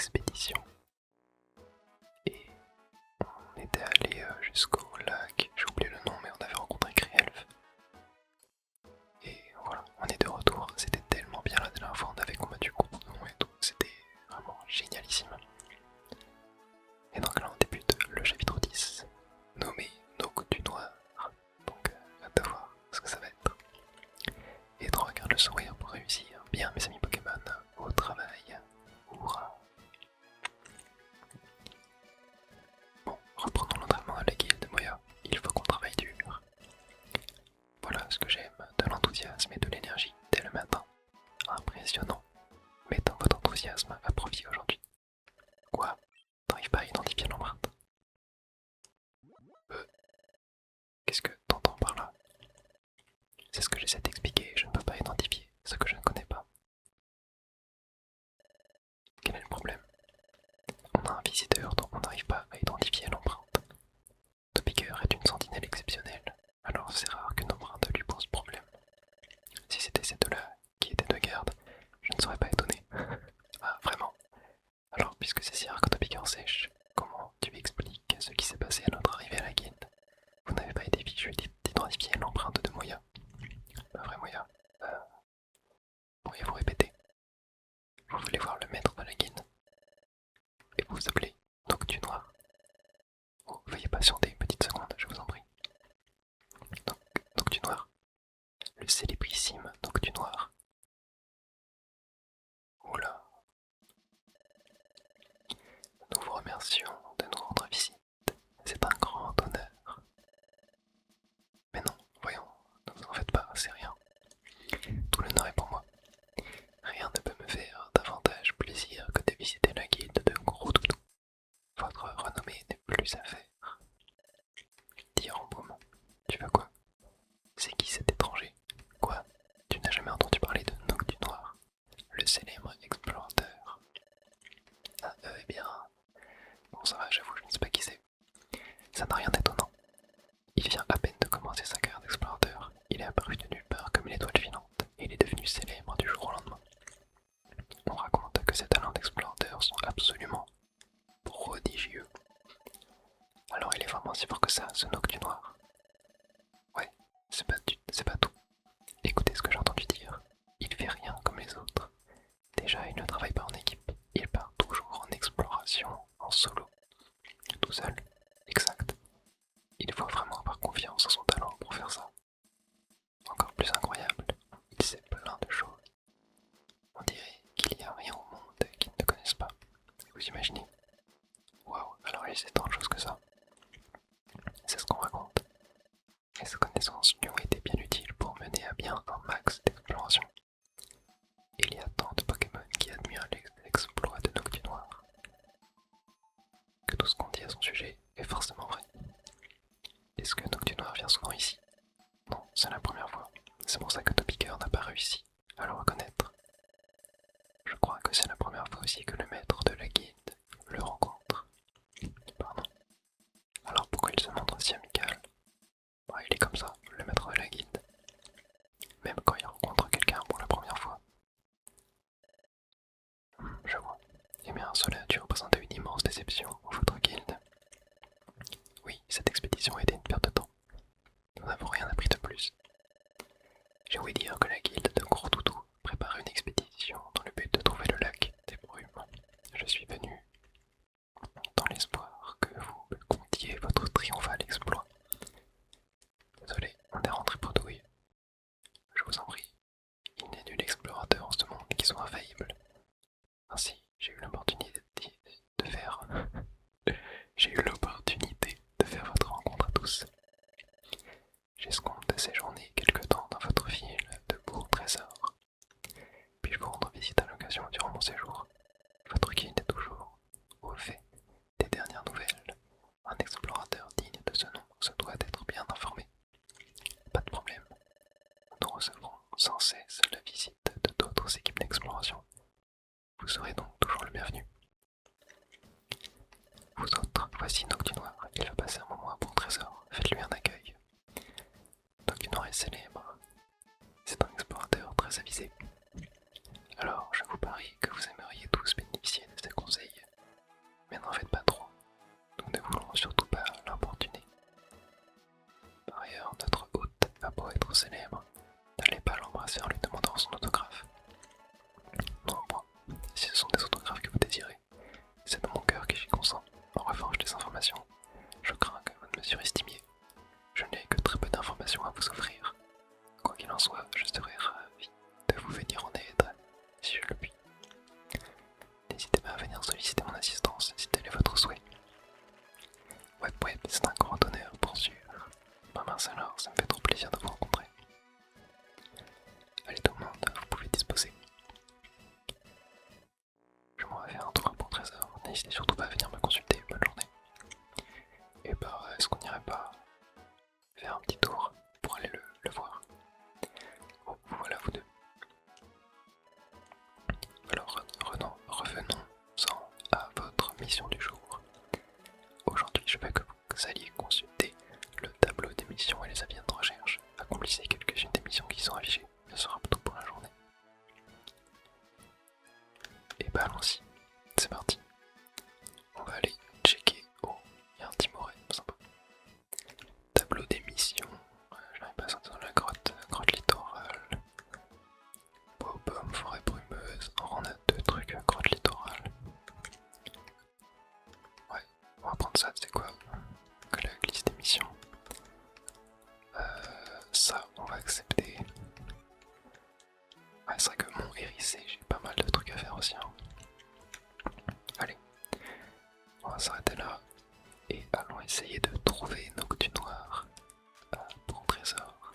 expédition. Et on était allé jusqu'au lac, j'ai oublié le nom, mais on avait rencontré Krielf. Et voilà, on est de retour. C'était tellement bien la dernière fois, on avait combattu Cournon et tout, c'était vraiment génialissime. Et donc là on débute le chapitre 10, nommé Noc du Noir. Donc hâte de voir ce que ça va être. Et de regarder le sourire pour réussir. Bien mes amis Pokémon, au travail. Hurrah. Bon, reprenons l'entraînement à la guilde Moya. Il faut qu'on travaille dur. Voilà ce que j'aime, de l'enthousiasme et de l'énergie dès le matin. Impressionnant. Mettons votre enthousiasme à profit aujourd'hui. Quoi? T'arrives pas à identifier l'empreinte? Qu'est-ce que t'entends par là? C'est ce que j'essaie d'expliquer, je ne peux pas identifier ce que je ne connais pas. Quel est le problème? On a un visiteur dont on n'arrive pas à identifier l'empreinte. Topiqueur est une sentinelle exceptionnelle, alors c'est rare qu'une empreinte lui pose problème. Si c'était ces deux-là qui étaient de garde, je ne serais pas étonné. Ah, vraiment? Alors, puisque c'est si rare que Topiqueur sèche, comment tu expliques ce qui s'est passé à notre arrivée à la guilde? Vous n'avez pas été fichu d'identifier l'empreinte de Moya. Pas vrai, Moya? Pourriez-vous répéter? Vous voulez voir le maître de la guilde? Et vous vous appelez Noc du Noir. Oh, veuillez patienter une petite seconde, je vous en prie. Noc du Noir. Le célébrissime Noc du Noir. Oula. Nous vous remercions de nous rendre visite. C'est un grand honneur. Mais non, voyons, ne vous en faites pas, c'est rien. Tout l'honneur est pour moi. Rien ne peut me faire davantage plaisir que de visiter la guilde de Gros Doudou. Votre renommée n'est plus à faire. Dis Ramboum, tu veux quoi? C'est qui cet étranger? Quoi? Tu n'as jamais entendu parler de Noc du Noir, le célèbre explorateur? Ah, eh bien... Bon, ça va, j'avoue, je ne sais pas qui c'est. Ça n'a rien d'étonnant. Il vient à peine de commencer sa carrière d'explorateur. Il est apparu de nulle part comme une étoile filante, et il est devenu célèbre du jour au lendemain. On raconte que ses talents d'explorateur sont absolument prodigieux. Alors il est vraiment si fort que ça, ce Noc du Noir? Ouais, c'est pas tout. Écoutez ce que j'ai entendu dire. Il fait rien comme les autres. Déjà, il ne travaille pas en équipe. Il part toujours en exploration, en solo. Tout seul. Exact. Il faut vraiment avoir confiance en son talent pour faire ça. Encore plus incroyable, il sait plein de choses. On dirait qu'il n'y a rien au monde qu'il ne connaisse pas. Vous imaginez? Waouh, alors il sait tant de choses que ça. C'est ce qu'on raconte. Et ces connaissances lui ont été bien utiles pour mener à bien un max d'exploration. Il y a tant de Pokémon qui admirent l'exploit de Noc du Noir que tout ce qu'on dit à son sujet est forcément vrai. Est-ce que Noc du Noir vient souvent ici? Non, c'est la première fois. C'est pour ça que Topiqueur n'a pas réussi à le reconnaître. Je crois que c'est la première fois aussi que le maître de la guilde le rencontre. Pardon. Alors pourquoi il se montre si amical? Bah, il est comme ça, le maître de la guilde. Même quand il rencontre quelqu'un pour la première fois. Je vois. Eh bien, cela a dû représenter une immense déception pour votre guilde. Oui, cette expédition a été une perte de temps. Nous n'avons rien appris de plus. J'ai ouï dire que la guilde de Gros Doudou prépare une expédition dans le but de trouver le lac des brumes. Je suis venu dans l'espoir que vous me contiez votre triomphal exploit. Désolé, on est rentré bredouille. Je vous en prie, il n'est nul explorateur en ce monde qui soit infaillible. Ainsi, j'ai eu l'opportunité de faire... j'ai eu l'opportunité de faire votre rencontre à tous. J'escompte séjourner quelque temps dans votre ville de Bourg-Trésor. Puis-je vous rendre visite à l'occasion durant mon séjour? Votre guide est toujours au fait des dernières nouvelles. Un explorateur digne de ce nom se doit d'être bien informé. Pas de problème. Nous recevrons sans cesse la visite de d'autres équipes d'exploration. Vous serez donc toujours le bienvenu. Vous autres, voici Noc du Noir. Il va passer un moment à Bourg-Trésor. Faites-lui un accueil. Noc du Noir est célèbre. C'est un explorateur très avisé. Alors, je vous parie que vous aimeriez tous bénéficier de ses conseils n'hésitez surtout pas à venir me consulter. Bonne journée. Et bah, est-ce qu'on n'irait pas faire un petit tour pour aller le voir? Oh, voilà vous deux. Alors, revenons-en à votre mission du jour. Aujourd'hui, je veux que vous alliez consulter le tableau des missions et les avis de recherche. Accomplissez quelques-unes des missions qui sont affichées. Ce sera tout pour la journée. Et bah allons-y, c'est parti. On va aller checker. Oh, il y a un timoret, sympa. Tableau des missions. J'arrive pas à sortir dans la grotte littorale. Bois aux pommes, forêt brumeuse. Oh, on a deux trucs, grotte littorale. Ouais, on va prendre ça, c'est quoi? Que la liste des missions. Ça, on va accepter. Ouais, c'est vrai que mon hérissé, j'ai pas mal de trucs à faire aussi. Hein. Allez, on va s'arrêter là et allons essayer de trouver Noctu Noir pour trésor.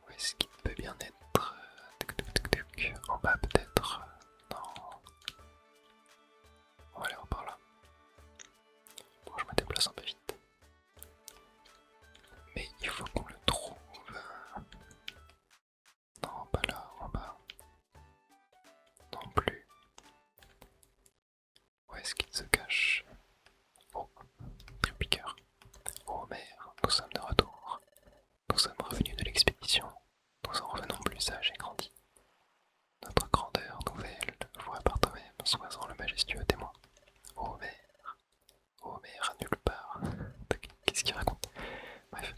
Où est-ce qu'il peut bien être? En bas peut-être? Non. On va aller par là. Bon, je me déplace un peu vite. Mais il faut qu'on le trouve. Non, pas là, en bas. Non plus. Où est-ce qu'il se cache? Oh, Tripiqueur. Oh mère, nous sommes de retour. Nous sommes revenus de l'expédition. Nous en revenons plus sages et grandis. Notre grandeur nouvelle, vois par toi-même, sois-en le majestueux témoin. Oh mère, à nulle part. Qu'est-ce qu'il raconte? Bref.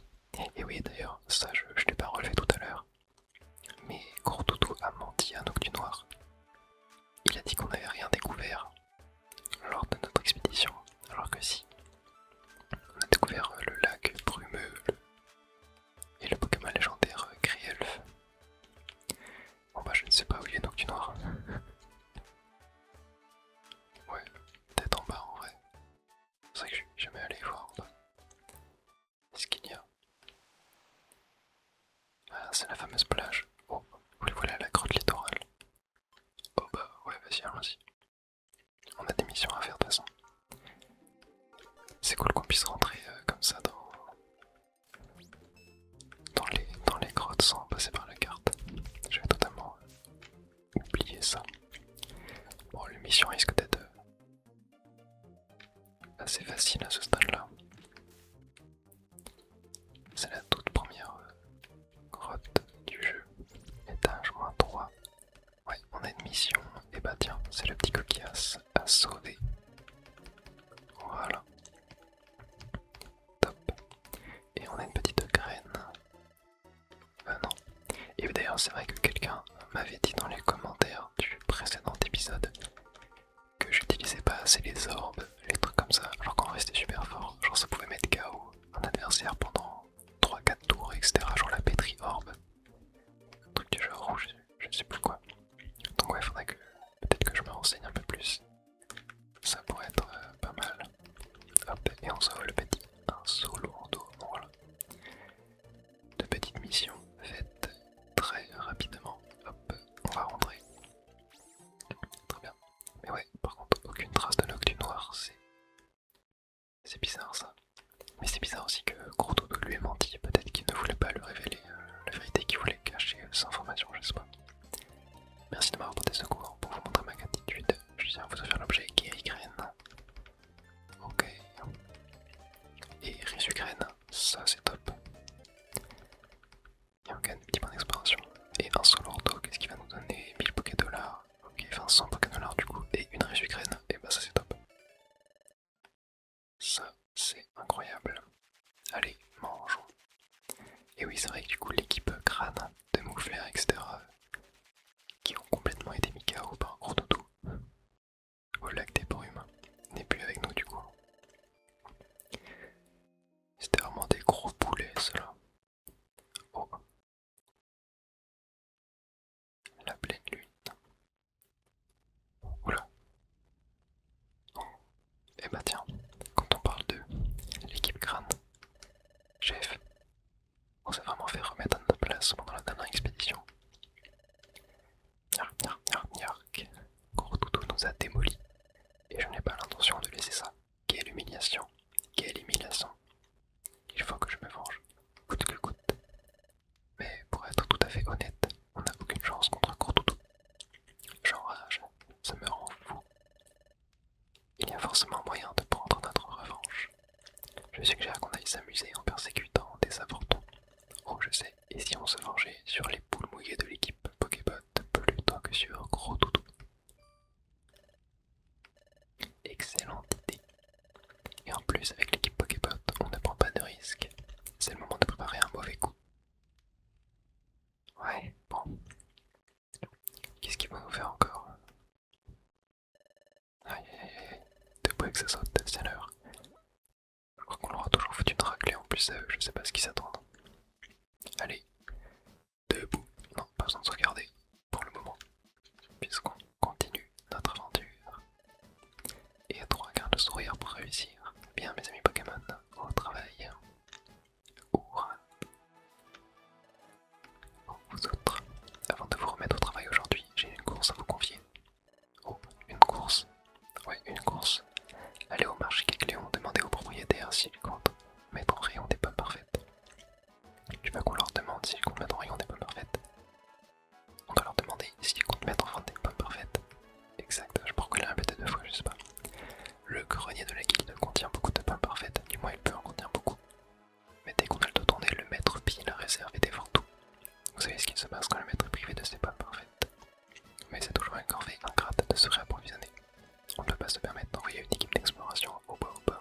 Et oui, d'ailleurs, ça je l'ai pas relevé tout à l'heure. Mais Gros Toutou a menti à Noctu Noir. Il a dit qu'on n'avait rien découvert lors de notre expédition, alors que si. On a découvert le lac brumeux et le Pokémon légendaire Grielf. Bon bah je ne sais pas où il est Noctu Noir. Ouais, peut-être en bas en vrai. C'est vrai que je suis jamais allé voir en bas. Qu'est-ce qu'il y a? Ah, c'est la fameuse plage. Oh, voilà la grotte littorale. Oh bah ouais, vas-y, allons-y. On a des missions à faire de toute façon. C'est cool qu'on puisse rentrer comme ça dans les grottes sans passer par la carte. J'avais totalement oublié ça. Bon, les missions risquent d'être assez faciles à ce stade-là. C'est la toute première grotte du jeu. Étage -3. Ouais, on a une mission. Et bah tiens, c'est le petit coquillage à sauver. Voilà. Top. Et on a une petite graine. Non. Et d'ailleurs, c'est vrai que quelqu'un m'avait dit dans les commentaires du précédent épisode que j'utilisais pas assez les orbes, les trucs comme ça, alors qu'en vrai c'était super fort. Genre ça pouvait mettre KO un adversaire pendant 3-4 tours, etc. Genre la pétrie orbe. Un truc du genre rouge, je sais plus quoi. Donc ouais, faudrait que peut-être que je me renseigne un peu plus. Ça pourrait être pas mal. Hop, et on sauve le petit. Un solo en dos, voilà. De petites missions faites très rapidement. Hop, on va rentrer. Très bien. Mais ouais, par contre, aucune trace de Noctu Noir, c'est bizarre ça. Mais c'est bizarre aussi que Gros Dodo lui ait menti. Peut-être qu'il ne voulait pas lui révéler la vérité, qu'il voulait cacher cette information, je sais pas. Merci de m'avoir porté secours. Pour vous montrer ma gratitude, je tiens à vous offrir l'objet Guérigraine. Ok. Et Résugraine, ça c'est top. Et on gagne un petit point d'exploration. Et un solo ordo, qu'est-ce qu'il va nous donner? 1000 Pokédollars. Ok, enfin 100 Pokédollars du coup. Et une Résugraine, et bah ça c'est top. Ça c'est incroyable. Allez, mangeons. Et oui, c'est vrai que du coup l'équipe crâne de Mouflair, etc. qui ont complètement été mis KO par un Gros Dodo au lac des brumes n'est plus avec nous du coup. C'était vraiment des gros boulets ceux-là. Oh. La pleine lune. Oula. Et bah tiens, quand on parle de l'équipe crâne, chef, on s'est vraiment fait remettre à notre place pendant la dernière expédition. Yark, yark, yark, yark. nous a démolis. Et je n'ai pas l'intention de laisser ça. Quelle humiliation. Quelle humiliation. Il faut que je me venge, coûte que coûte. Mais pour être tout à fait honnête, on n'a aucune chance contre Crotoudou. J'enrage, ça me rend fou. Il y a forcément moyen de prendre notre revanche. Je suggère qu'on aille s'amuser en persécutant des avortons. Oh, je sais, et si on se vengeait sur les poules mouillées de l'équipe Pokébot plutôt que sur Crotoudou? Excellente idée. Et en plus, avec l'équipe Pokébot, on ne prend pas de risque. C'est le moment de préparer un mauvais coup. Ouais, bon. Qu'est-ce qu'ils vont nous faire encore? Aïe aïe aïe, debout que ça saute, c'est l'heure. Je crois qu'on leur a toujours foutu une raclée en plus à eux, je sais pas ce qu'ils s'attendent. Allez, debout. Non, pas besoin de se regarder pour le moment, puisqu'on continue notre aventure. Et 3 quarts de sourire pour réussir. Bien mes amis Pokémon, au travail. Hurrah. Bon, vous autres, avant de vous remettre au travail aujourd'hui, j'ai une course à vous confier. Oh, une course. Ouais, une course. Allez au marché Kecléon, demandez au propriétaire s'il compte mettre en rayon des pommes parfaites. Tu veux qu'on leur demande s'ils comptent mettre en rayon des pommes parfaites? On doit leur demander s'ils comptent mettre en vente des pommes parfaites. Exact, je pourrais la répéter 2 fois, je sais pas. Le grenier de la guilde contient beaucoup de pommes parfaites, du moins il peut en contenir beaucoup. Mais dès qu'on a le dos tourné, le maître pille la réserve et dévore tout. Vous savez ce qu'il se passe quand le maître est privé de ses pommes parfaites. Mais c'est toujours une corvée ingrate de se réapprovisionner. On ne peut pas se permettre d'envoyer une équipe d'exploration au bois aux pommes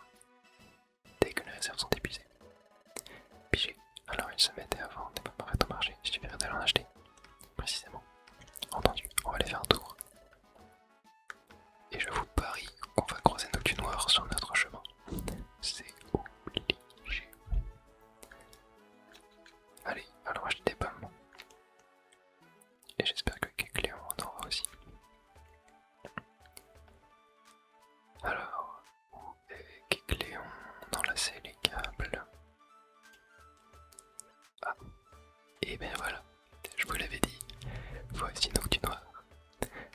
dès que les réserves sont épuisées. Pigé, alors ils se mettaient à vendre des pommes parfaites au marché, il suffirait d'aller en acheter. Précisément. Entendu, on va aller faire un tour. Et je vous parie qu'on va croiser Noctunoir sur notre chemin. C'est obligé. Allez, allons acheter des pommes. Et j'espère que Kecléon en aura aussi. Alors, où est Kecléon? D'enlacer les câbles. Ah, et ben voilà, je vous l'avais dit, voici Noctunoir.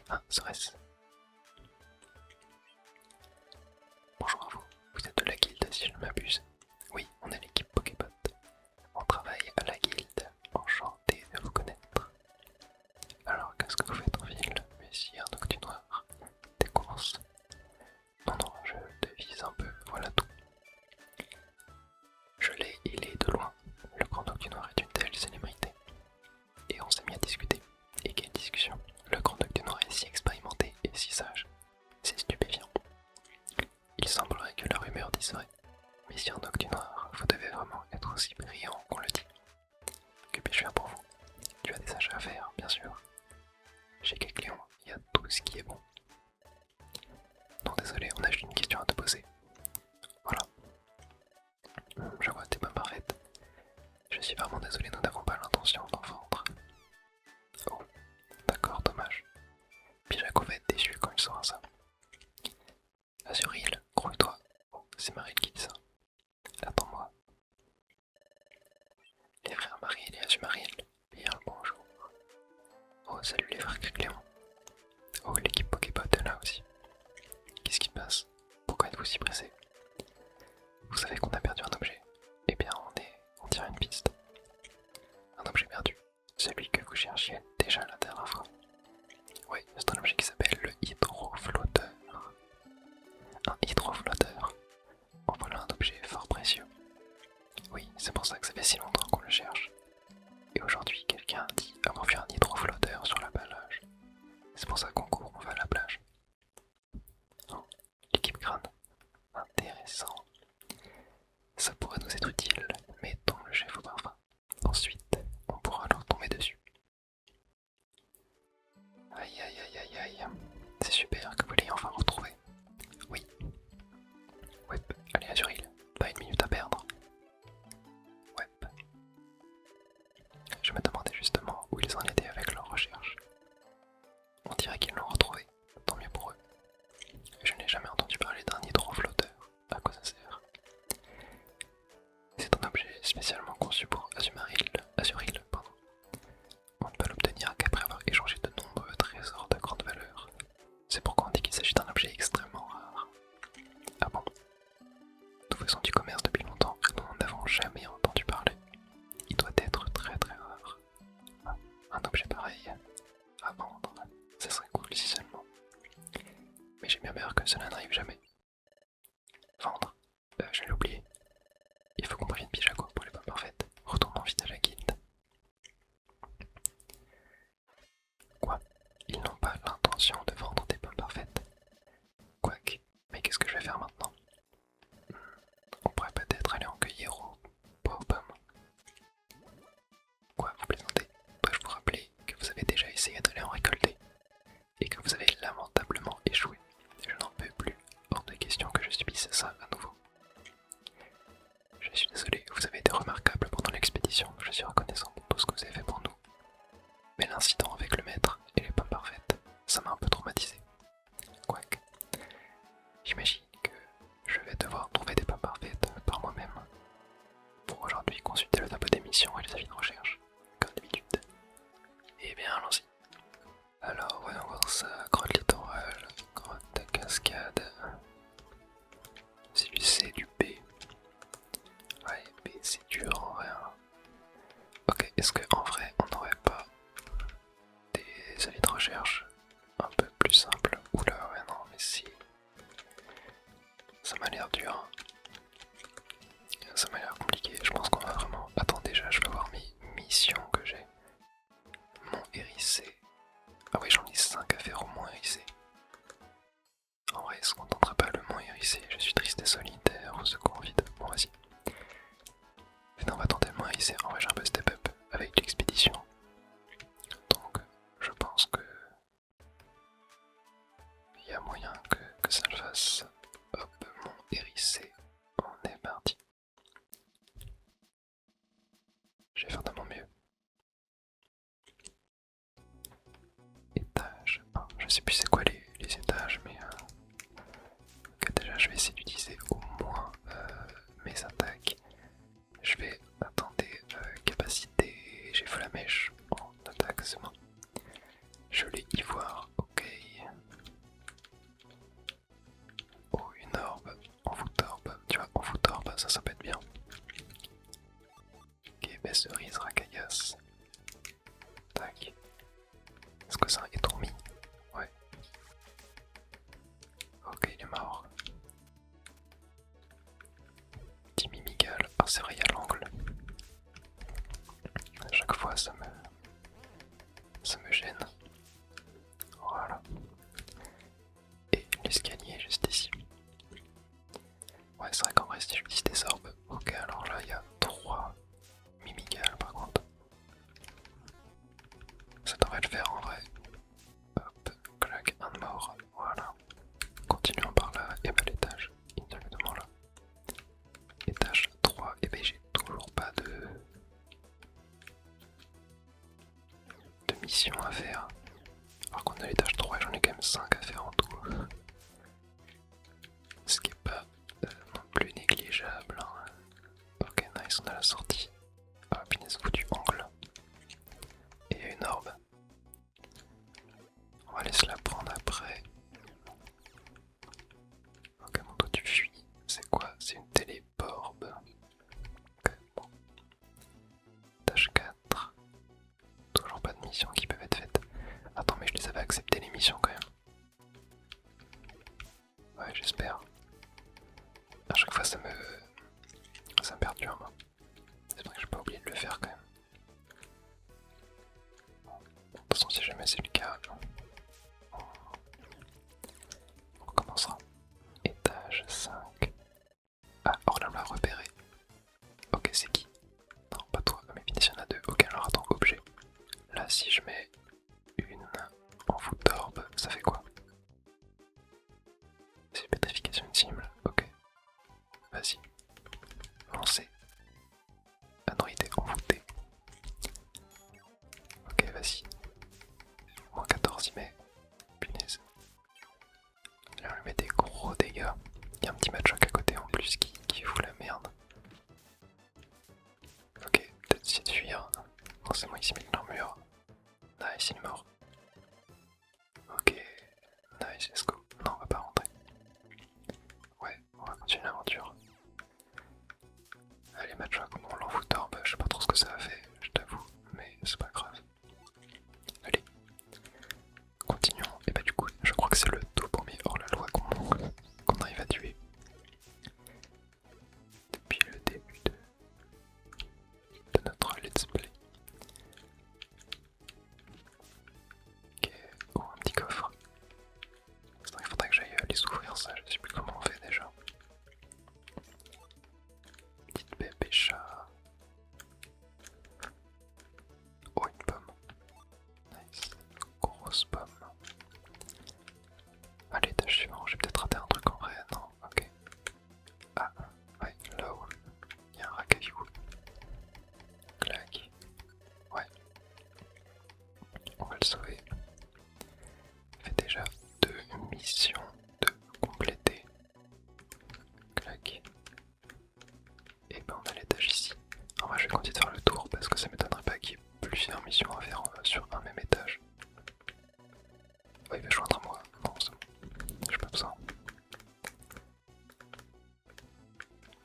Ah, serait-ce? Bonjour à vous, vous êtes de la guilde si je ne m'abuse. Oui, on est l'équipe Pokébot. On travaille à la guilde, enchanté de vous connaître. Alors, qu'est-ce que vous faites en ville, messire Noctunoir? Des courses? Non, non, je devise un peu, voilà tout. Je l'ai, il est de loin. Le grand Noctunoir est une telle célébrité. Et on s'est mis à discuter. Et quelle discussion! Le grand Noctunoir est si expérimenté et si sage. C'est stupéfiant. Il semblerait que la rumeur dise vrai. Messire Noctunoir, vous devez vraiment être aussi brillant qu'on le dit. Que puis-je faire pour vous? Tu as des achats à faire, bien sûr. Chez Kecléon, il y a tout ce qui est bon. Non, désolé, on a juste une question à te poser. Voilà. Je vois tes pommes parfaites. Je suis vraiment désolé, nous n'avons pas l'intention d'en vendre. Oh, d'accord, dommage. Pijaco va être déçu quand il saura ça. Azuril, grouille-toi. Oh, c'est Maril qui dit ça. Attends-moi. Les frères Maril et Azumaril, bien le bonjour. Oh, salut les frères Kecléon. Oh, l'équipe Pokébot est là aussi. Qu'est-ce qui se passe? Pourquoi êtes-vous si pressé? Vous savez qu'on a perdu un objet. Eh bien, on tire une piste. Un objet perdu. Celui que vous cherchiez déjà la dernière fois. Oui, c'est un objet qui s'appelle le hydroflotteur. Un hydroflotteur. En voilà un objet fort précieux. Oui, c'est pour ça que ça fait si longtemps qu'on le cherche. Et aujourd'hui, quelqu'un a dit avoir vu un hydroflotteur sur la plage. C'est pour ça qu'on court, on va à la plage. Oh, l'équipe crâne. Intéressant. Ça pourrait nous être utile. Mettons le chef au parfum. Ensuite, on pourra leur tomber dessus. Aïe aïe aïe aïe aïe. C'est super que vous l'ayez enfin retrouvé. Oui. Ouais, allez Azuril, pas une minute à perdre. Ouais. Je me demandais justement où ils en étaient avec leurs recherches. On dirait qu'ils l'ont retrouvé, tant mieux pour eux. Je n'ai jamais entendu parler d'un hydroflotteur. À quoi ça sert? C'est un objet spécialement conçu pour Azuril, pardon. On ne peut l'obtenir qu'après avoir échangé de nombreux trésors de grande valeur. C'est pourquoi on dit qu'il s'agit à vendre. Ça serait cool si seulement. Mais j'ai bien peur que cela n'arrive jamais. Vendre. Je l'ai oublié. Il faut qu'on prévienne Pijaco pour les pommes parfaites. Retournons vite à la guilde. Quoi? Ils n'ont pas l'intention de vendre des pommes parfaites. Quoique, mais qu'est-ce que je vais faire maintenant? On pourrait peut-être aller en cueillir aux pommes. Quoi, vous plaisantez? Dois-je vous rappeler que vous avez déjà essayé d'aller en récolter et que vous avez lamentablement échoué? Je n'en peux plus. Hors de question que je subisse ça à nouveau. Je suis désolé, vous avez été remarquable pendant l'expédition. Je suis reconnaissant pour tout ce que vous avez fait pour nous. Mais l'incident avec le maître et les pommes parfaites, ça m'a un peu traumatisé. Quoique, j'imagine que je vais devoir trouver des pommes parfaites par moi-même. Pour aujourd'hui, consulter le tableau d'émission et les avis de recherche, comme d'habitude. Eh bien, allons-y. Alors, voyons voir ça. Grotte littorale, grotte cascade. C'est du C, du B. Ouais, B c'est dur en vrai. Hein. Ok, est-ce qu'en vrai on n'aurait pas des avis de recherche un peu plus simples? Oula, ouais, non, mais si. Ça m'a l'air dur. Hein. Ça m'a l'air compliqué. Je pense qu'on va vraiment. Attends, déjà, je vais voir mes missions que j'ai. Mont hérissé. Ah oui, j'en ai 5 à faire au mont hérissé. En vrai, est-ce qu'on tenterait pas le mont hérissé? Je suis triste et solitaire, au secours vide. Bon, vas-y. Mais non, on va tenter le mont hérissé. En vrai, j'ai un peu step up avec l'expédition. Donc, je pense que. Il y a moyen que ça le fasse. Hop, mont hérissé. On est parti. Je vais faire de mon mieux. Étage 1. Je sais plus c'est quoi les étages, mais ok, déjà je vais essayer d'utiliser au moins mes attaques. Je vais attendre capacité. J'ai fait la mèche en attaque, c'est bon. Je l'ai ivoire, ok. Oh, une orbe, envoûte orbe. Tu vois, envoûte orbe, ça peut être bien. Ok, baisse cerise, racaillasse. Tac. Est-ce que ça est tourmi? Ouais. Ok, il est mort. Petit mimigal. Ah, c'est vrai, il y a l'angle. À chaque fois, ça me gêne. Voilà. Et l'escalier est juste ici. Ouais, c'est vrai qu'en vrai, si j'utilise des orbes. Ok, alors là, il y a 3 mimigales par contre. Ça devrait le faire en vrai. Hop, clac, un de mort. Voilà. Continuons par là. Et bah, l'étage. Exactement là. Étage 3. Et bah, j'ai toujours pas de mission à faire. Par contre, à l'étage 3, j'en ai quand même 5 à faire en tout. Ce qui est pas non plus négligeable. Hein. Ok, nice, on a la sortie. Ah, punaise, foutu angle. Et il y a une orbe. On va laisser la prendre après. Ok, bon, toi tu fuis. C'est quoi? C'est une téléporbe. Ok, bon. Tâche 4. Toujours pas de missions qui peuvent être faites. Attends, mais je les avais acceptées les missions quand même. Ouais, j'espère. À chaque fois ça me perturbe. C'est vrai que j'ai pas oublié de le faire quand même. De toute façon, si jamais c'est le cas, on recommencera. Étage 5. Ah, Orlin l'a repéré. Ok, c'est qui? Non, pas toi, mais Vinicius il y en a 2. Ok, alors attends, objet. Là, si je mets une envoûte d'orbe, ça fait quoi? C'est pétrification de cible. Ok. Vas-y. Lancez. Androidé envoûté. Ok, vas-y. Moins 14, il met. Punaise. Là, on lui met des gros dégâts. Il y a un petit match à côté en plus qui fout la merde. Ok, peut-être essayer de fuir. Non, c'est moi qui s'y met dans le mur. Nice, il est mort. Ok, nice, let's go. Non, on va pas rentrer. Ouais, on va continuer l'aventure. Allez, match à bon, l'envoûteur, je sais pas trop ce que ça a fait, je t'avoue, mais c'est pas grave. Allez, il va joindre à moi. Non, c'est bon. J'ai pas besoin.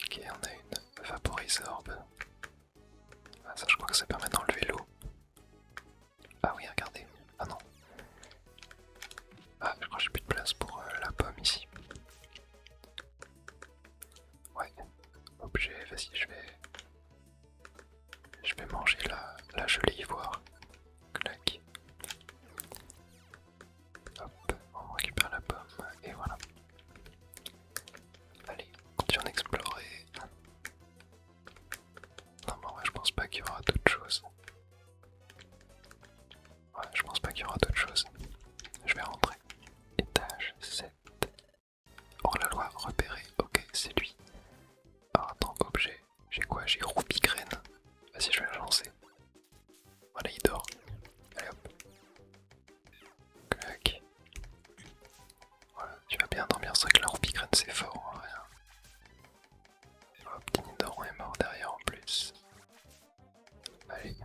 Ok, on a une Vaporizorb. Ah, ça, je crois que ça permet d'enlever l'eau. Ah oui, regardez. Ah non. Ah, je crois que j'ai plus de place pour la pomme ici. Ouais. Objet, vas-y, je vais manger la gelée ivoire. Clac. Hop, on récupère la pomme et voilà. Allez, continuons d'explorer. Non, mais en vrai, je pense pas qu'il y aura d'autres choses. Ouais, je pense pas qu'il y aura d'autres choses. Je vais rentrer. Étage 7. Hors la loi, repéré. Ok, c'est lui. Alors attends, objet. J'ai quoi? J'ai Ruby Graine. Vas-y, je vais la lancer. Voilà, il dort. Allez hop. Clac. Voilà, tu vas bien dormir. C'est vrai que la Ruby Graine c'est fort en vrai. Hop, petit Nidoran est mort derrière en plus. Allez.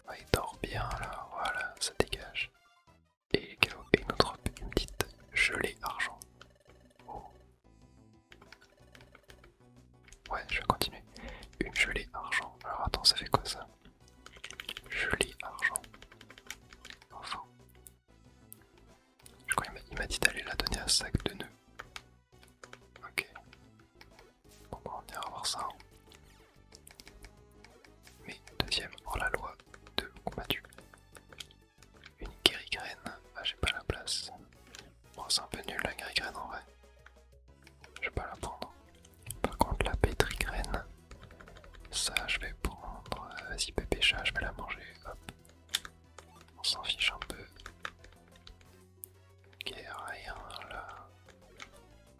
Ah, il dort bien là, voilà, ça dégage. Et une autre, une petite gelée argent. Oh. Ouais, je vais continuer. Une gelée argent. Alors attends, ça fait quoi ça? Gelée argent. Enfin. Je crois qu'il m'a dit d'aller la donner à sac de nœuds. Ok. Bon, bah, on ira voir ça. Hein. Mais deuxième hors la loi de combattu. Une guérigraine. Ah, j'ai pas la place. Bon, c'est un peu nul la guérigraine en vrai. Je vais pas la prendre. Par contre, la pétrigraine, ça je vais prendre. Vas-y, pépécha, je vais la manger. Hop. On s'en fiche un peu. Ok, rien là.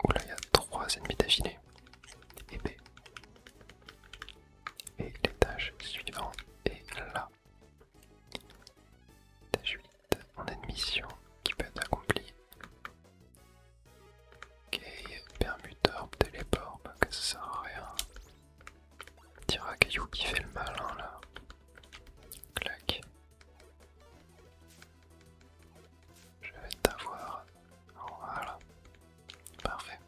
Oula, il y a 3 ennemis d'affilée. Épée. Et l'étage suivant est là. Étage 8. On a une mission qui peut être accomplie. Ok, permutorbe, téléporbe, que ça sert à rien. Tiracaillou qui fait le malin là. Clac. Je vais t'avoir. Voilà. Parfait.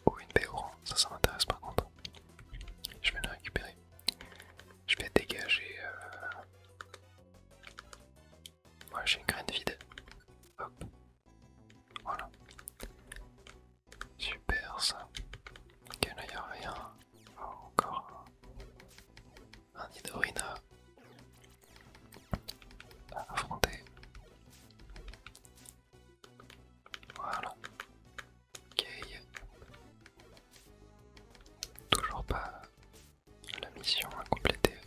Oh, une Béoran, ça m'intéresse par contre. Je vais la récupérer. Je vais dégager. Voilà, j'ai une graine vide. Hop. Voilà. Super ça. Ok, là y'a rien. Oh, encore un Nidorina à affronter. Voilà. Ok. Toujours pas la mission à compléter.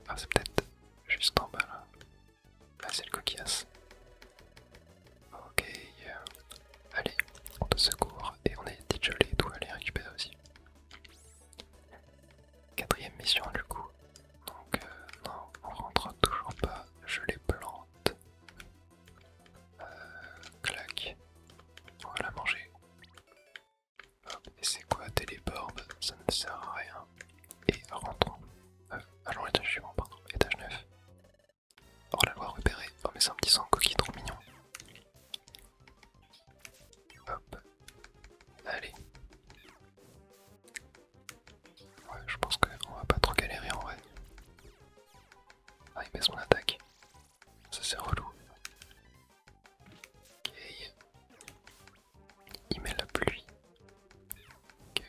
Ah, c'est peut-être juste en bas là. Là, c'est le coquillasse. Ok. Allez, on te secours et on a des petites gelées et tout à les récupérer aussi. Quatrième mission du coup. Donc, non, on rentre toujours pas. Je les plante. Clac. On va la manger. Hop, et c'est quoi téléporbe? Ça ne sert à rien. Et rentrons. Allons à l'étage suivant, pardon. Étage 9. Oh, la loi repérée. Oh, mais c'est un petit sang coquille trop mignon. Hop. Allez. Ouais, je pense qu'on va pas trop galérer en vrai. Ah, il baisse mon attaque. Ça c'est relou. Ok. Il met la pluie. Ok.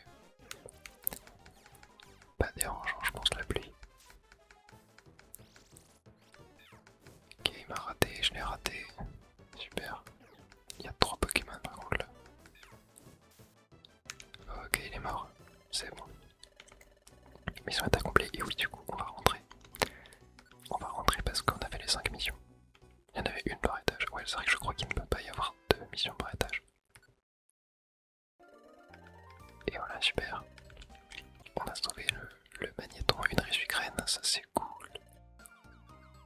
Pas dérangeant, je pense, la pluie. Ok, il m'a raté, je l'ai raté. Super. Il y a 3 Pokémon par contre là. Ok, il est mort. C'est bon. Mission est accomplie. Et oui, du coup, on va rentrer. On va rentrer parce qu'on avait les 5 missions. Il y en avait une par étage. Ouais, c'est vrai que je crois qu'il ne peut pas y avoir 2 missions par étage. Et voilà, super. On a sauvé le magnéton, une résucraine, ça c'est cool.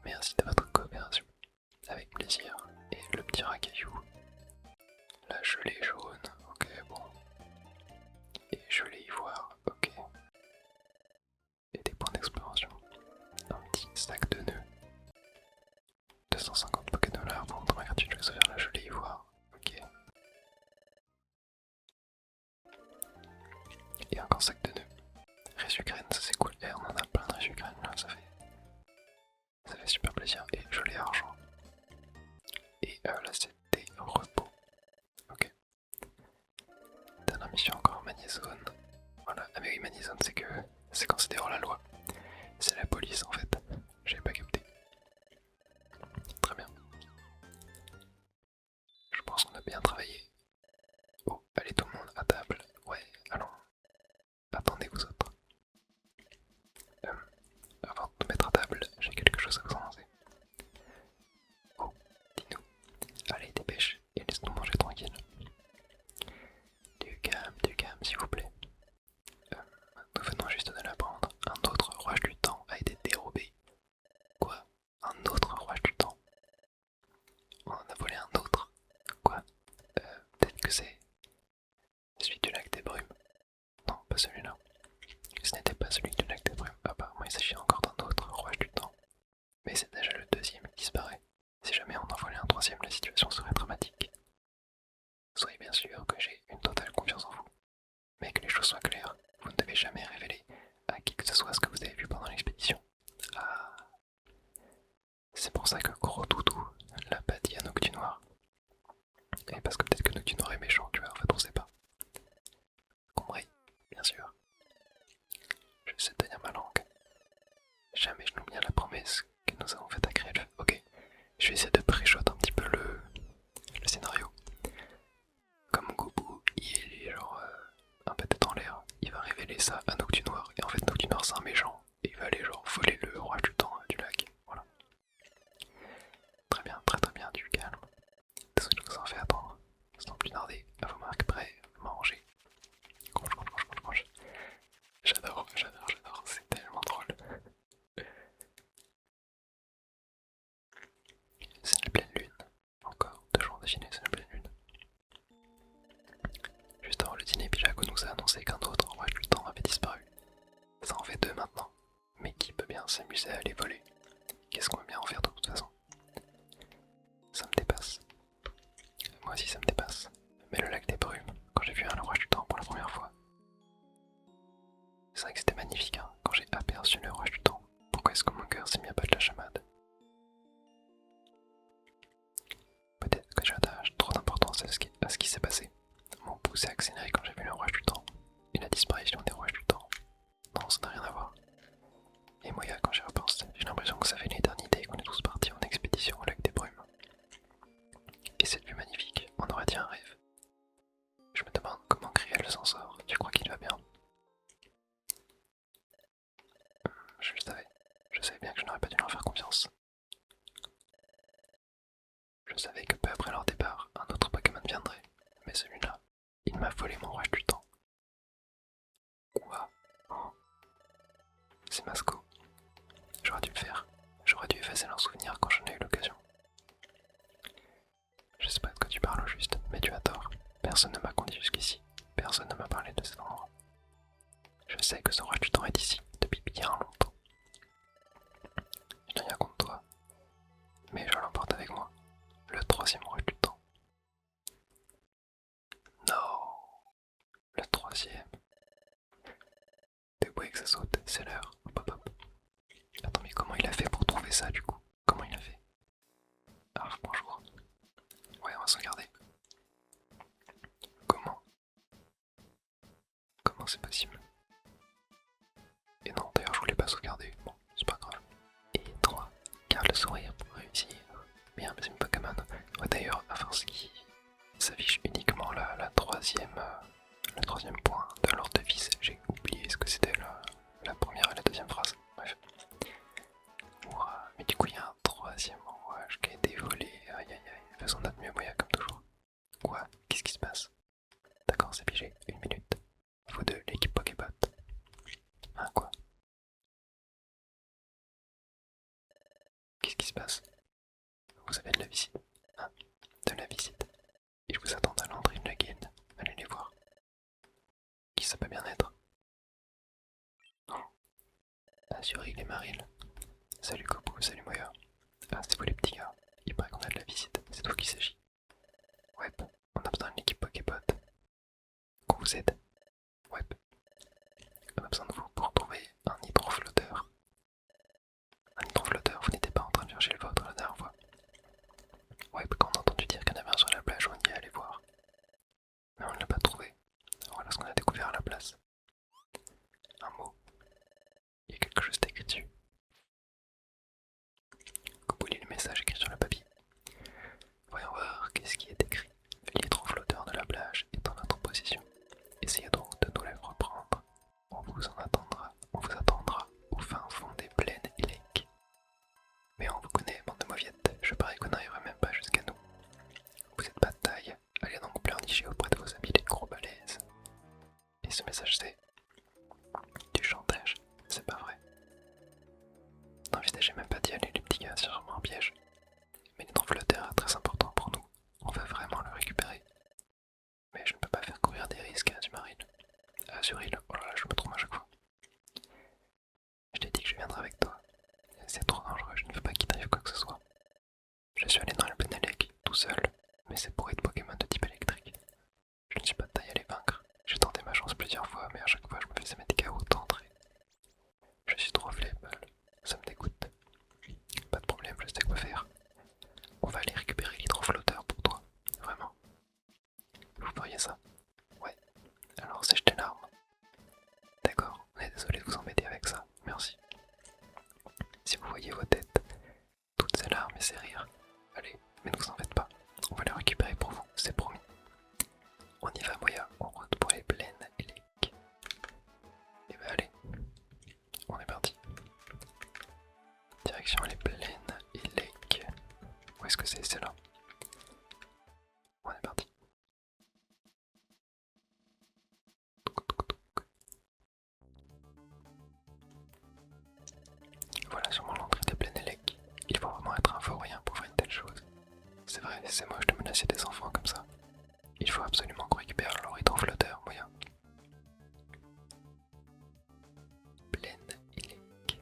Merci de votre coopération. Avec plaisir. Et le petit racaillou. La gelée jaune, ok, bon. Et gelée ivoire, ok. Et des points d'exploration. Un petit sac de nœuds. 250 $, pour entrer gratuit. riches Ukraine, ça c'est cool. Et on en a plein de riches Ukraine là, ça fait super plaisir. Et joli argent. Et là c'était repos. Ok. Dernière mission encore, Magnézone. Voilà, ah mais oui, Magnézone c'est quand c'est hors la loi. C'est la police en fait. J'avais pas capté. Très bien. Je pense qu'on a bien travaillé. Oh, allez tout le monde à table. Ouais, allons. Attendez vous autres. Avant de mettre à table, j'ai quelque chose à vous annoncer. Oh, dis-nous. Allez, dépêche et laisse-nous manger tranquille. Du calme, s'il vous plaît. Nous venons juste de l'apprendre. Un autre rouage du temps a été dérobé. Quoi? Un autre rouage du temps? On en a volé un autre? Quoi? Peut-être que c'est celui du lac des brumes. Non, pas celui-là. Ce n'était pas celui du lac des brumes. Apparemment, il s'agit encore d'un autre rouage du temps. Mais c'est déjà le deuxième qui disparaît. Si jamais on en volait un troisième, la situation serait dramatique. Soyez bien sûr que j'ai une totale confiance en vous. Mais que les choses soient claires, vous ne devez jamais révéler à qui que ce soit ce que vous avez vu pendant l'expédition. Ah. C'est pour ça que Gros Doudou l'a pas dit à Noctunoir. Et parce que peut-être que Noctunoir est méchant, tu vois, en fait on sait pas. Compris, bien sûr. Je sais tenir ma langue. Jamais je n'oublie la promesse que nous avons faite à Grelf. Ok, je vais essayer de pré-shot un petit peu le scénario. Comme Gobu, il est genre un peu tête en l'air, il va révéler ça à Noctunoir. Et en fait Noctunoir c'est un méchant. Et il va aller genre voler le roi du temps du lac. Voilà. Très bien, très bien, du calme. Désolé, je vous en fais attendre. Sans plus tarder, à vos marques, prêts, manger. Mange. J'adore, c'est tellement drôle. C'est la pleine lune. Encore 2 jours de dîner, c'est la pleine lune. Juste avant le dîner, Pijago nous a annoncé qu'un autre roi du temps avait disparu. Ça en fait 2 maintenant. Mais qui peut bien s'amuser à les voler? Qu'est-ce qu'on va bien en faire de toute façon? Ça me dépasse. Moi aussi ça me dépasse. Mais le lac des brumes, quand j'ai vu un roi du temps pour la première fois, c'est vrai que c'était magnifique hein, quand j'ai aperçu le roi du temps. Pourquoi est-ce que mon cœur s'est mis à battre la chamade? Peut-être que j'attache trop d'importance à ce qui s'est passé. Mon pouls s'est accéléré quand j'ai vu le roi du temps. Et la disparition des rois du temps. Non, ça n'a rien à voir. Et moi, quand j'y repense, j'ai l'impression que ça fait une éternité qu'on est tous partis en expédition au lac des brumes. Et cette vue magnifique, on aurait dit un rêve. Je me demande comment Griel s'en sort. Tu crois qu'il va bien? Je le savais. Je savais bien que je n'aurais pas dû leur faire confiance. Je savais que peu après leur départ, un autre Pokémon viendrait. Mais celui-là, il m'a volé mon roi du temps. Quoi? Oh. C'est Masco. J'aurais dû le faire. J'aurais dû effacer leurs souvenirs quand j'en ai eu l'occasion. Je sais pas de quoi tu parles au juste, mais tu as tort. Personne ne m'a conduit jusqu'ici. Personne ne m'a parlé de cet endroit. Je sais que ce roi du temps est ici, depuis bien longtemps. Je n'ai rien contre toi, mais je l'emporte avec moi. Le troisième roi du temps. Non, le troisième. T'es beau que ça saute, c'est l'heure. Hop hop hop. Attends, mais comment il a fait pour trouver ça du coup? Comment il a fait? Ah, bonjour. Ouais, on va se regarder. Comment? Comment c'est possible? Et non, d'ailleurs, je voulais pas sauvegarder. Bon, c'est pas grave. Et 3. Garde le sourire pour réussir. Bien, mais c'est une Pokémon. Ouais, d'ailleurs, à force qu'il s'affiche uniquement le troisième point de l'ordre de vis, j'ai oublié ce que c'était la première et la deuxième phrase. Bref. Ouah, mais du coup, il y a un troisième rouage qui a été volé. Aïe aïe aïe. Faisons notre mieux, Moya, comme toujours. Quoi? Qu'est-ce qui se passe? D'accord, c'est pigé. 1 minute. Vous deux, l'équipe Pokébot. Hein, quoi? Qu'est-ce qui se passe? Vous avez de la visite. Hein? De la visite. Et je vous attends à l'entrée de la guilde. Allez les voir. Qui ça peut bien être? Oh. Azuril et Maril. Salut Goku, salut Moya. Ah, c'est vous les petits gars. Il paraît qu'on a de la visite. C'est de vous qu'il s'agit. Ouais, on a besoin d'une équipe Pokébot. Qu'on vous aide. Ouais. On a besoin de vous pour trouver Ouais, quand on a entendu dire qu'il y en avait un sur la plage, on y est allé voir. Mais on ne l'a pas trouvé. Voilà ce qu'on a découvert à la place. Un mot. Il y a quelque chose d'écrit dessus. Coucou, lit le message écrit sur le papier. Voyons voir qu'est-ce qui est écrit. L'hydroflotteur de la plage est en notre possession. Essayez donc de nous les reprendre. On vous attendra au fin fond des plaines et lakes. Mais on vous connaît, bande de mauviettes. Je parie qu'on n'arriverait même pas jusqu'à nous. Vous êtes pas de taille. Allez donc pleurnicher auprès de vos amis les gros balaises. Et ce message c'est du chantage. C'est pas vrai. N'envisagez même pas d'y aller les petits gars, c'est sûrement un piège. Mais l'hydroflotteur est très important pour nous. On veut vraiment le récupérer. Mais je ne peux pas faire courir des risques à Azuril. Azuril, oh là là, je me trompe à chaque fois. Je t'ai dit que je viendrai avec toi. C'est trop dangereux, je ne veux pas qu'il t'arrive quoi que ce soit. Je suis allé dans le Benelec tout seul, mais c'est pourri de Pokémon de type électrique. Je ne suis pas de taille à les vaincre. J'ai tenté ma chance plusieurs fois, mais à chaque fois je me faisais mettre KO d'entrée. Je suis trop faible, ça me dégoûte. Pas de problème, je sais quoi faire. On va aller récupérer l'hydroflotteur pour toi, vraiment. Vous feriez ça? Ouais. Alors sèche tes larmes. D'accord, on est désolé de vous embêter avec ça, merci. Si vous voyez vos têtes, toutes ces larmes et ces rires, allez, mais ne vous en faites pas, on va les récupérer pour vous, c'est promis. On y va, Moya, en route pour les plaines et les lakes. Et bah allez, on est parti. Direction les plaines et lakes. Où est-ce que c'est là? On est parti. Voilà sûrement l'entrée des plaines et lakes. Il faut vraiment être un vaurien pour faire une telle chose. C'est vrai, c'est moche de menacer des enfants comme ça. Il faut absolument qu'on récupère leur hydroflotteur, Moya. Plaine et lakes.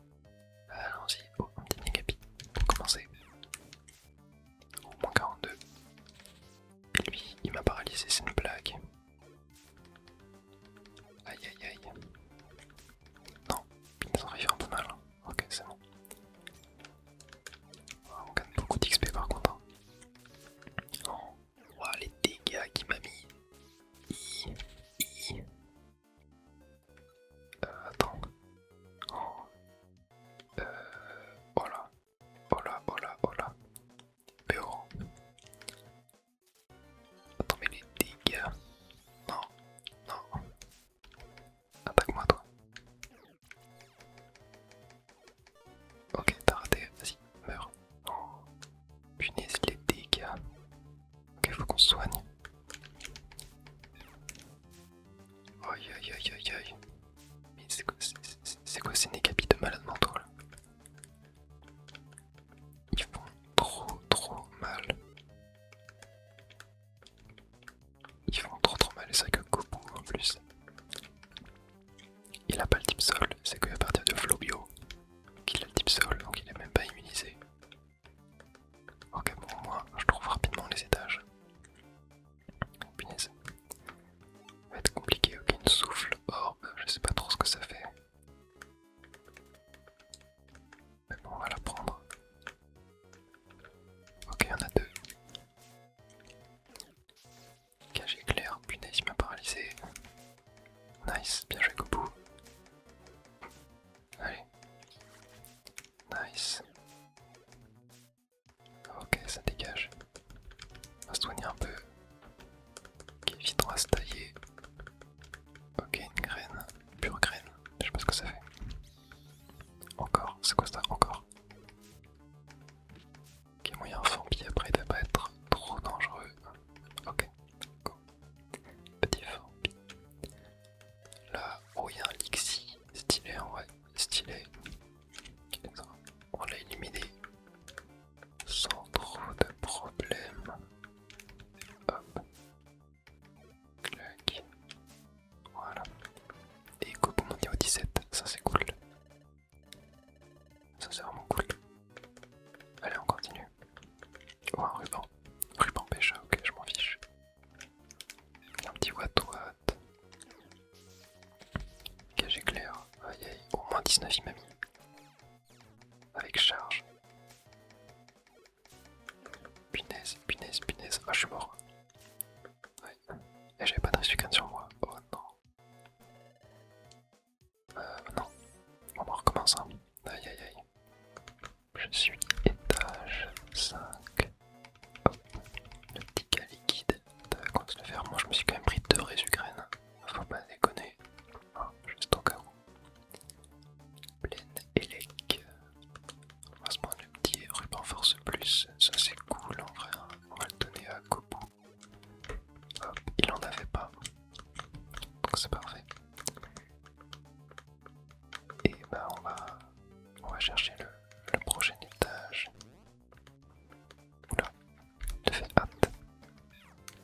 Allons-y, oh, un petit mégapi pour commencer. Au moins 42. Et lui, il m'a paralysé, c'est une blague. Aïe aïe aïe. Non, il nous en arrive un peu mal. Ok, c'est bon. On gagne beaucoup d'XP par contre. Oh, wow, les dégâts qu'il m'a mis. Attends. Oh. Oh là. Oh là, oh là, oh là. PO. Attends, mais les dégâts. Non, non. Attaque-moi, toi. Ok, t'as raté. Vas-y, meurs. Oh. Punaise, les dégâts. Ok, faut qu'on se soigne. Aïe aïe aïe aïe aïe. Mais c'est quoi ces négapis de malades mentaux là? Ils font trop mal. Ils font trop mal et c'est vrai que Goku en plus. Il a pas le type sol, c'est qu'à partir de Flobio qu'il a le type sol, donc il est même pas immunisé. Ok, bon, moi je trouve rapidement les étages. Punaise. Ça va être compliqué, ok, une souffle orbe, je sais pas trop ce que ça fait. Mais bon, on va la prendre. Ok, il y en a deux. Cage éclair, punaise, il m'a paralysé. Nice, bien joué Goku. Allez. Nice. Ok, ça dégage. On va se soigner un peu. Ok, vite, on va se tailler. Ok, une graine. Pure graine. Je sais pas ce que ça fait. Encore, c'est quoi ça? Encore. Ok, moyen Fampi après, il doit pas être trop dangereux. Ok, go. Petit Fampi. Là, oh, il y a un Lixi. Stylé en vrai, stylé. Ok, ça va. On l'a éliminé sans trop de problème. Hop. Clac. Voilà. Et Goku monté au 17, ça c'est cool. Ça c'est vraiment cool. Allez, on continue. Oh, un ruban. Ruban pêcha, ok, je m'en fiche. Un petit Watt. Cage éclair. Aïe aïe, au moins 19 il m'a mis. Avec charge. Punaise, punaise, punaise. Ah, je suis mort. Ouais. Et j'avais pas de sucre sur moi. Oh non. Non. On recommence. Hein. Aïe aïe aïe. Je suis étage 5. Hop. Le petit cas liquide. On va se le faire. Moi, je me suis quand même pris 2 résugraines. Faut pas déconner. Hein, juste au cas où. Pleine élec. On va se prendre le petit ruban force plus. Ça, c'est cool en vrai. Hein. On va le donner à Kobu. Hop, il en avait pas. Donc c'est parfait. Et bah on va chercher le prochain étage. Oula, il fait hâte.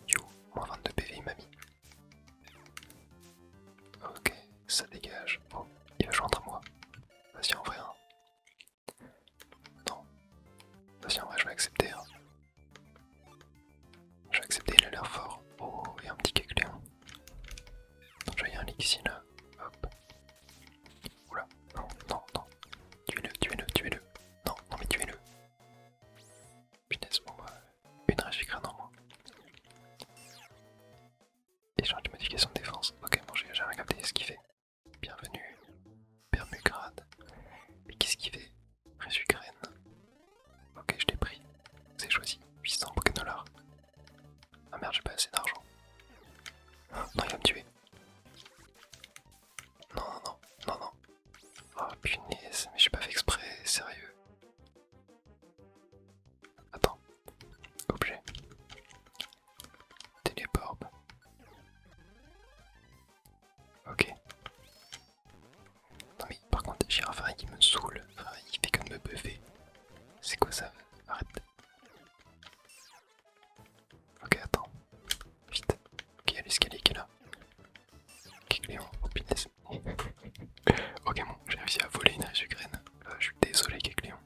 You, moins 22 PV il m'a mis. Ok, ça dégage. Oh, il va joindre à moi. Vas-y en vrai. Hein. Non. Vas-y en vrai je vais accepter. Hein. Je vais accepter, il a l'air fort. Oh, il y a un petit Kecléon. J'ai un Lixi là. Hop. Oula. Non, non, non. Tuez-le, tuez-le, tuez-le. Non, non mais tuez-le. Punaise, bon bah, une résucrane en moins. Échange de modification de défense. Ok, bon, j'ai rien capté ce qu'il fait. Bienvenue. Permugrade. Mais qu'est-ce qu'il fait? Résucrane. Ok, je l'ai pris. C'est choisi. 800 Pokédollars. Ah merde, j'ai pas assez d'argent. Non, il va me tuer. Non, non, non, non, non. Oh punaise, mais j'ai pas fait exprès, sérieux. Attends. Objet. Téléport. Ok. Non mais par contre, Girafarig il me saoule. Enfin, il fait que de me buffer. C'est quoi ça? Arrête. Ok, attends. Vite. Ok, il y a l'escalier qui est là. Kecléon, oh punaise. Ok, bon, j'ai réussi à voler une résugraine. Je suis désolé, Kecléon.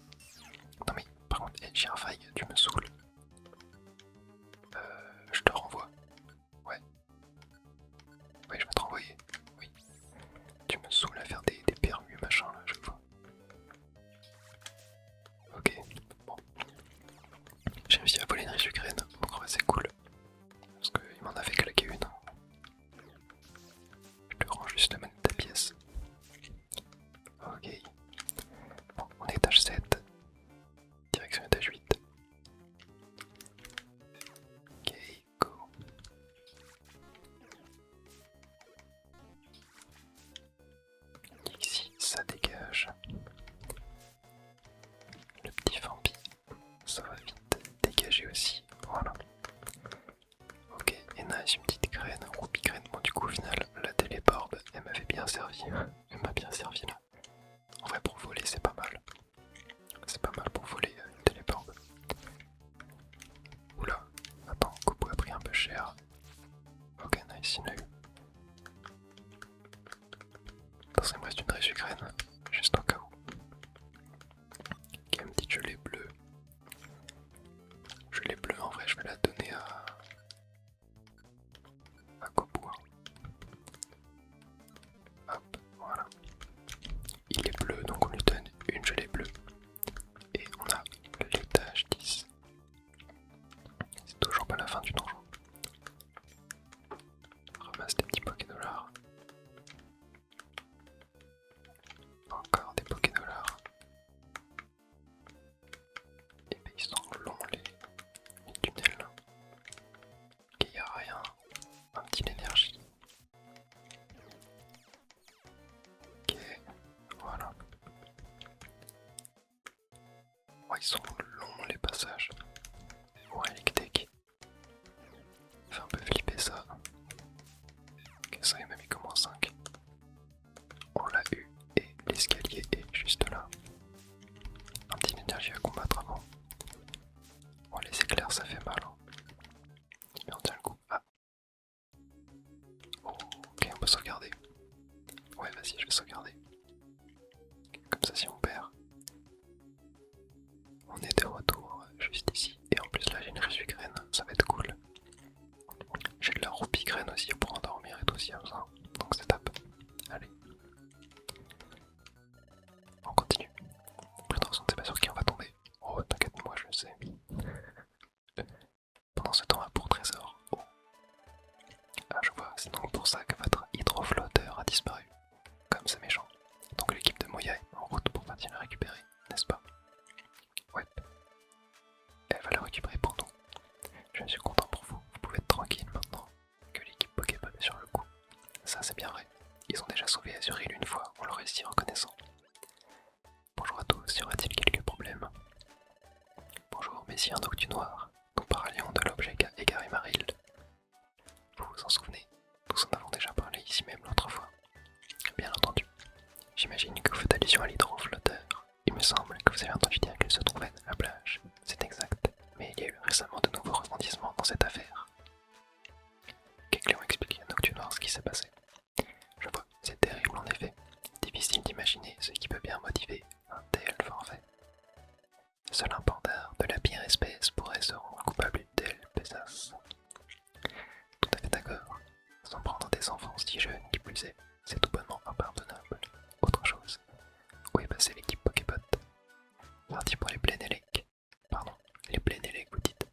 Non mais, par contre, Girafarig, tu me saoules. Je te renvoie. Ouais. Ouais, je vais te renvoyer. Oui. Tu me saoules à faire des permus, machin, là, à chaque fois. Ok, bon. J'ai réussi à voler une résugraine, donc ouais, c'est cool. Parce qu'il m'en avait claqué une. Je lui rends juste la manette de la pièce. Ok. Bon, on est étage 7. Direction étage 8. Ok, go. Ici, ça dégage. Le petit vampi, ça va vite dégager aussi. Voilà. Ok, et nice, une petite graine, roupie graine. Bon, du coup, au final, la téléporte, elle m'avait bien servi. Elle m'a bien servi là. En vrai, pour voler, c'est pas mal. C'est pas mal pour voler une téléporte. Oula, attends, Kobu a pris un peu cher. Ok, nice, il en a eu. Attends, il me reste une résugraine, juste au cas où. Ok, une petite gelée bleue. Gelée bleue, en vrai, je vais la donner à Kobu. Hop, voilà. Il est bleu, donc on lui donne une gelée bleue. Et on a l'étage 10. C'est toujours pas la fin du donjon. Ramasse des petits Pokédollars. Encore des Pokédollars. Et ben ils sont longs les tunnels. Ok, y a rien. Un petit énergie. Ok, voilà. Ouais, ils sont longs les passages. Ouais, Electek. Fait un peu flipper ça. Ok, ça il m'a mis comme en 5. On l'a eu. Et l'escalier est juste là. Un petit énergie à combattre avant. Bon, les éclairs ça fait mal. Hein. Mais on tient le coup. Ah. Oh, ok, on peut sauvegarder. Ouais, vas-y, je vais sauvegarder. Comme ça, si on perd, on est de retour juste ici. Et en plus, là, j'ai une résugraine. Ça va être cool. J'ai de la roupie graine aussi pour endormir et tout si y a besoin. Donc, c'est top. Allez. On continue. Prétention, c'est pas sûr qui on va tomber. Oh, t'inquiète, moi, je sais. ce temps a pour trésor. Oh. Ah, je vois, c'est donc pour ça que votre hydroflotteur a disparu. Comme c'est méchant. Donc l'équipe de Moya est en route pour partir la récupérer, n'est-ce pas? Ouais. Elle va la récupérer pour nous. Je suis content pour vous. Vous pouvez être tranquille maintenant que l'équipe Pokéball est sur le coup. Ça c'est bien vrai. Ils ont déjà sauvé Azuril une fois, on leur est si reconnaissant. Bonjour à tous, y aura-t-il quelques problèmes? Bonjour, messire Noctunoir. Nous parlions de l'objet qu'a égaré Maril. Vous vous en souvenez? Nous en avons déjà parlé ici même l'autre fois. Bien entendu. J'imagine que vous faites allusion à l'hydroflotteur. Il me semble que vous avez entendu dire qu'il se trouvait à la plage. C'est exact, mais il y a eu récemment de nouveaux rebondissements dans cette affaire. Kecleon explique à Noctunoir ce qui s'est passé. Je vois, c'est terrible en effet. Difficile d'imaginer ce qui peut bien motiver un tel forfait. Seul un pandard de la pire espèce pourrait se rendre coupable d'une telle besace. Tout à fait d'accord. S'en prendre des enfants si jeunes, qui plus est, c'est tout bonnement impardonnable. Autre chose. Où est passée l'équipe Pokébot? Parti pour les Plénélec. Pardon, les Plénélec vous dites.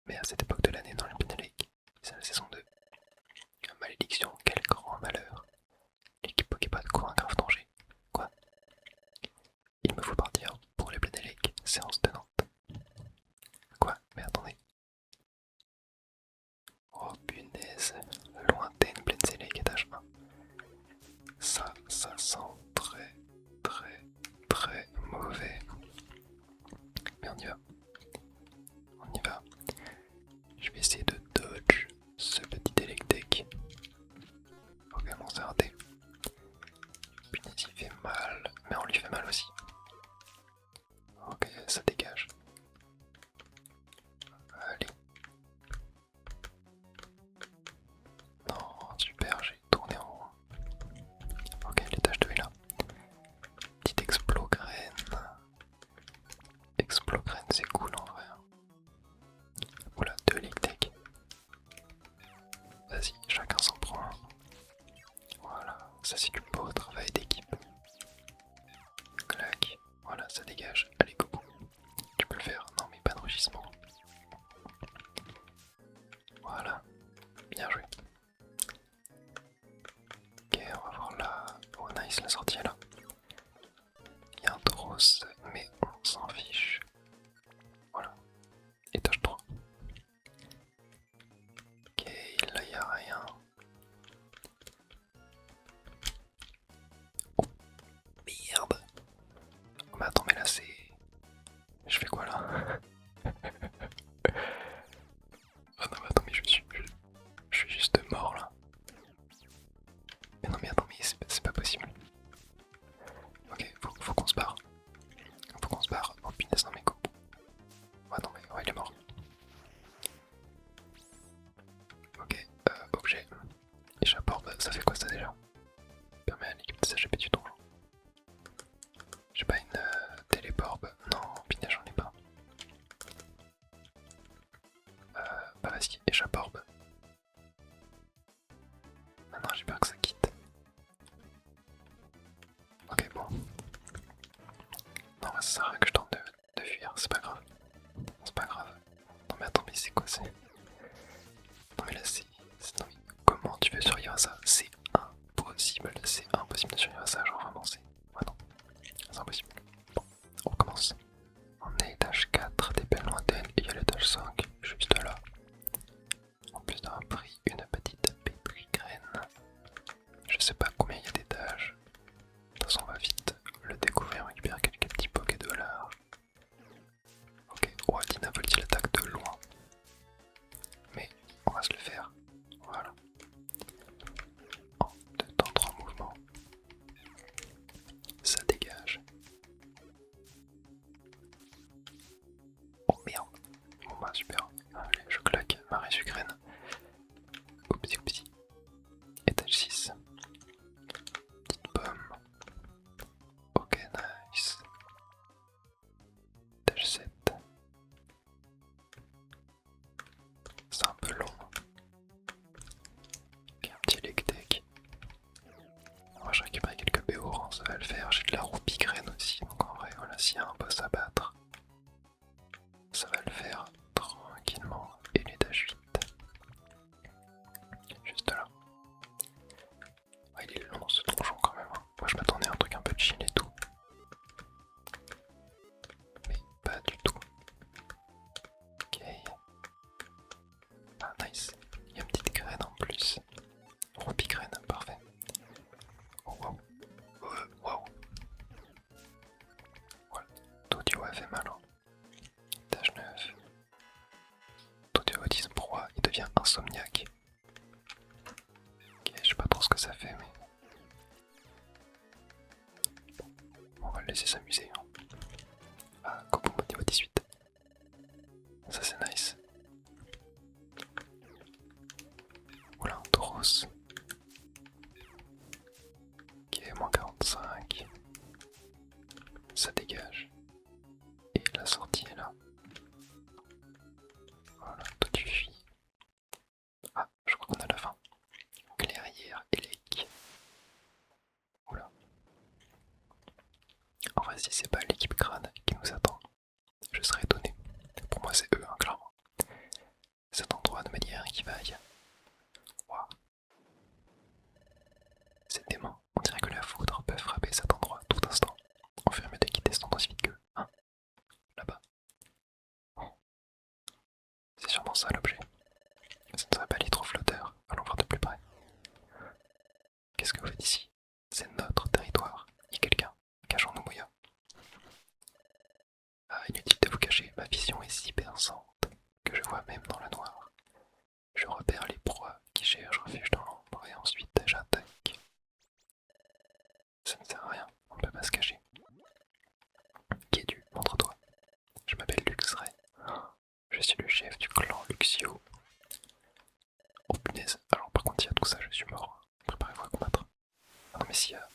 Mais à cette époque de l'année dans les Plénélec, c'est la saison 2. Malédiction, quel grand malheur. L'équipe Pokébot court un grave danger. Quoi? Il me faut partir pour les Plénélec, séance tenante. Quoi? Mais attendez. Oh punaise, lointaine Plénélec étage 1. Ça sent très mauvais. Mais on y va. On y va. Je vais essayer de dodge ce petit Electek. Ok, non, c'est raté. Punaise, il fait mal, mais on lui fait mal aussi. Ok, ça dégage. Allez. Non, super, j'ai tourné en rond. Ok, l'étage 2 est là. Petite explograine. Explograine, c'est cool en vrai. Oula, 2 Electek. Vas-y, chacun s'en prend un. Voilà, ça c'est du beau travail d'équipe. Clac, voilà, ça dégage. Allez, go. Tu peux le faire. Non, mais pas de rugissement. Voilà, bien joué. Ok, on va voir là. Oh, nice, la sortie est là. Il y a un Tauros, mais on s'en fiche. Voilà, étage 3. Ok, là il y a rien. Oh, merde. Oh, mais attends, mais là c'est... Je fais quoi là? Ah non mais attends, mais je suis juste mort là. Mais non mais attends, mais c'est pas possible. Ok, faut qu'on se barre. Faut qu'on se barre. Oh punaise, non mais go. Ah non mais ouais, il est mort. Ok, objet. Échappeur, ça fait quoi ça déjà? Permet à l'équipe de s'échapper du donjon. J'ai pas une téléporbe. Non, punaise, j'en ai pas. Bah vas-y, échapporbe. Maintenant j'ai peur que ça quitte. Ok, bon. Non, ça sert à rien que je tente de fuir, c'est pas grave. C'est pas grave. Non mais attends, mais c'est quoi c'est... Non mais là c'est... Non mais comment tu veux survivre à ça? C'est impossible, c'est impossible de survivre à ça, genre vraiment c'est... Ouais non, c'est impossible. Bon, on recommence. On est étage 4 des belles lointaines et il y a l'étage 5 juste là. En plus d'avoir pris une petite pétrigraine. Je sais pas combien il y a d'étages. De toute façon on va vite le découvrir, on récupère quelques petits $. Ok, oh Dina Volti l'attaque de loin. Mais on va se le faire. Voilà. En 2 temps 3 mouvements. Ça dégage. Oh merde. Bon bah super. Allez, je claque marée sucrène. Oupsi oupsi. Étage 6. Petite pomme. Ok, nice. Étage 7. C'est un peu long. Ok, un petit Electek. Moi je récupère quelques béorans, ça va le faire. J'ai de la roupie graine aussi, donc en vrai, voilà, s'il y a un boss à battre, ça va le faire tranquillement. Et l'étage Ah nice, il y a une petite graine en plus. Ruby graine, parfait. Oh wow. Wow. Voilà. Todio a fait mal. Hein. Tâche 9. Todio a 10 proie, il devient insomniaque. Ok, je sais pas trop ce que ça fait, mais... On va le laisser s'amuser. Hein. Ah, Koboom niveau 18. Ça c'est nice. Oula, un Tauros. Ok, moins 45. Ça dégage. Et la sortie est là. Voilà, toi tu fuis. Ah, je crois qu'on a la fin. Clairière et Lake. Oula. En vrai, si c'est pas l'équipe crâne qui nous attend, je serais étonné. Pour moi, c'est eux, hein, clairement. Cet endroit de manière qui vaille. Waouh. C'est dément. On dirait que la foudre peut frapper cet endroit tout instant. Enfermé de quitter son aussi vite que. Hein, là-bas. Oh. C'est sûrement ça l'objet. Ce ne serait pas l'hydroflotteur. Allons voir de plus près. Qu'est-ce que vous faites ici? C'est notre territoire. Il y a quelqu'un. Cachons-nous, Moya. Ah, inutile de vous cacher, ma vision est si perçante que je vois même dans le noir. Je repère les proies qui cherchent refuge dans l'ombre et ensuite j'attaque. Ça ne sert à rien, on ne peut pas se cacher. Qui es-tu? Montre-toi. Je m'appelle Luxray. Je suis le chef du clan Luxio. Oh punaise, alors par contre il y a tout ça, je suis mort. Préparez-vous à combattre. Ah non mais s'il y a...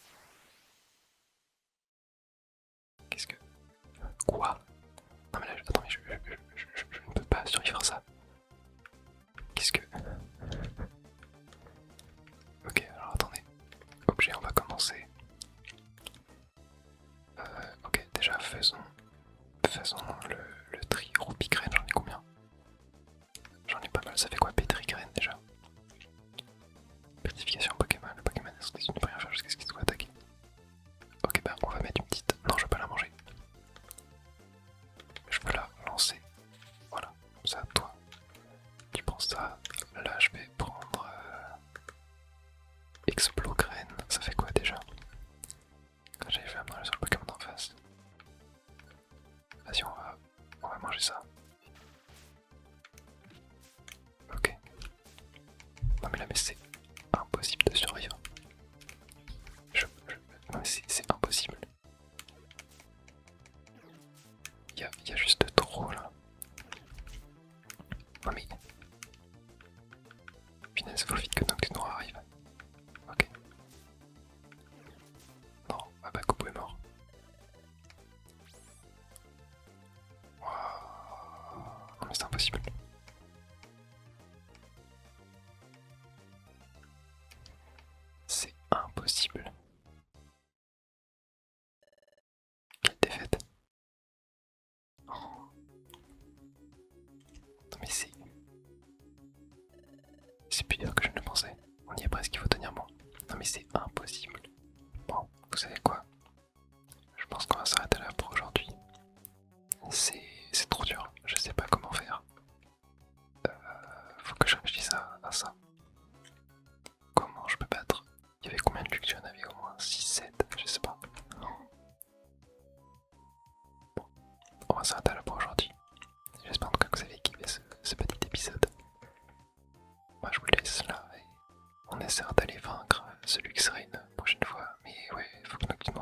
Qu'est-ce que... Quoi? Non mais là, attends mais je ne peux pas survivre à ça. Qu'est-ce que... Ok, alors attendez. Objet, on va commencer. Ok, déjà faisons le tri Ruby graine, j'en ai combien? J'en ai pas mal, ça fait quoi pétri graine déjà? Purification Pokémon, le Pokémon est une première fois jusqu'à ce qu'il soit attaqué. Ok bah on va mettre une petite... Non je vais pas la manger. Je peux la lancer. Voilà, comme ça toi. Tu prends ça. Là je vais prendre... Explo graine, ça fait quoi déjà? J'avais fait un mal sur le Pokémon d'en face. Vas-y on va manger ça. Ok. Non mais là mais c'est impossible de survivre. Non mais c'est impossible. Il y a juste trop là. Non mais... Punaise, faut vite que Nocturne arrive. Ok. Non, Abakubo est mort. Wow. Non mais c'est impossible. C'est impossible. Quelle défaite. Oh. Non mais c'est... C'est plus dur que je ne le pensais. On y est presque, il faut tenir bon. Non mais c'est impossible. Bon, vous savez quoi? Je pense qu'on va s'arrêter là pour aujourd'hui. C'est trop dur, je sais pas comment faire. Faut que je réfléchisse à ça. Comment je peux battre? Il y avait combien de Luxio? Il y en avait au moins 6-7, je sais pas. Bon, on va s'arrêter là pour aujourd'hui. J'espère en tout cas que vous avez kiffé ce petit épisode. Moi je vous laisse là et on essaiera d'aller vaincre ce Luxray une prochaine fois. Mais ouais, faut que Nocturne